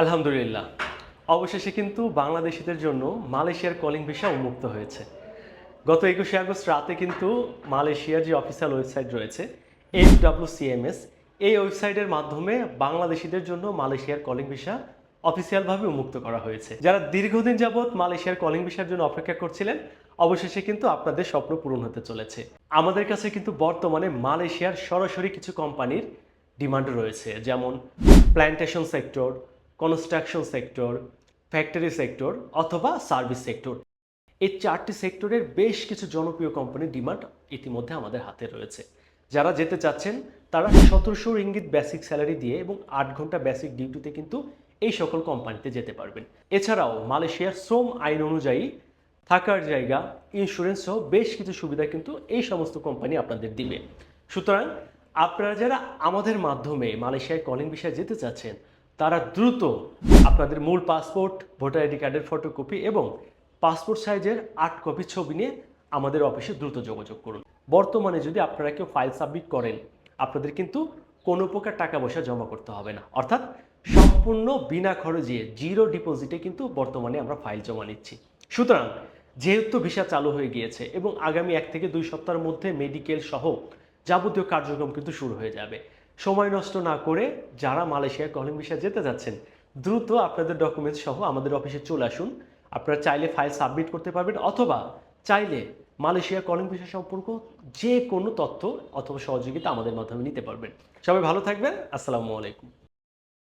আলহামদুলিল্লাহ। অবশেষে কিন্তু বাংলাদেশীদের জন্য মালয়েশিয়ার কলিং ভিসা উন্মুক্ত হয়েছে। গত ২১শে আগস্ট রাতে কিন্তু মালয়েশিয়ার যে অফিসিয়াল ওয়েবসাইট রয়েছে FWCMS, এই ওয়েবসাইটের মাধ্যমে বাংলাদেশীদের জন্য মালয়েশিয়ার কলিং ভিসা অফিসিয়ালভাবে উন্মুক্ত করা হয়েছে। যারা দীর্ঘদিন যাবৎ মালয়েশিয়ার কলিং ভিসার জন্য অপেক্ষা করছিলেন, অবশেষে কিন্তু আপনাদের স্বপ্ন পূরণ হতে চলেছে। আমাদের কাছে কিন্তু বর্তমানে মালয়েশিয়ার সরাসরি কিছু কোম্পানির ডিমান্ড রয়েছে, যেমন plantation sector, construction sector, factory sector অথবা সার্ভিস সেক্টর। এই ৪টি সেক্টরের বেশ কিছু জনপ্রিয় কোম্পানির ডিমান্ড ইতিমধ্যে আমাদের হাতে রয়েছে। যারা যেতে চাচ্ছেন তারা ১৭০০ রিঙ্গিত বেসিক স্যালারি দিয়ে এবং ৮ ঘন্টা বেসিক ডিউটিতে কিন্তু এই সকল কোম্পানিতে যেতে পারবেন। এছাড়াও মালয়েশিয়ার শ্রম আইন অনুযায়ী থাকার জায়গা, ইন্স্যুরেন্স সহ বেশ কিছু সুবিধা কিন্তু এই সমস্ত কোম্পানি আপনাদের দিবে। সুতরাং আপনারা যারা আমাদের মাধ্যমে মালয়েশিয়ায় কলিং ভিসায় যেতে চাচ্ছেন, তারা দ্রুত আপনাদের মূল পাসপোর্ট, ভোটার আইডি কার্ডের ফটোকপি এবং পাসপোর্ট সাইজের ৮ কপি ছবি নিয়ে আমাদের অফিসে দ্রুত যোগাযোগ করুন। বর্তমানে যদি আপনারা কেউ ফাইল সাবমিট করেন, আপনাদের কিন্তু কোনো প্রকার টাকা পয়সা জমা করতে হবে না, অর্থাৎ সম্পূর্ণ বিনা খরচে জিরো ডিপোজিটে কিন্তু বর্তমানে আমরা ফাইল জমা নিচ্ছি। সুতরাং যেহেতু ভিসা চালু হয়ে গিয়েছে এবং আগামী ১ থেকে ২ সপ্তাহের মধ্যে মেডিকেল সহ যাবতীয় কার্যক্রম কিন্তু শুরু হয়ে যাবে। সময় নষ্ট না করে যারা মালয়েশিয়ার কলিং ভিসা যেতে যাচ্ছেন, দ্রুত আপনাদের ডকুমেন্টস সহ আমাদের অফিসে চলে আসুন। আপনারা চাইলে ফাইল সাবমিট করতে পারবেন অথবা চাইলে মালয়েশিয়ার কলিং ভিসা সম্পর্ক যে কোনো তথ্য অথবা সহযোগিতা আমাদের মাধ্যমে নিতে পারবেন। সবাই ভালো থাকবেন। আসসালামু আলাইকুম।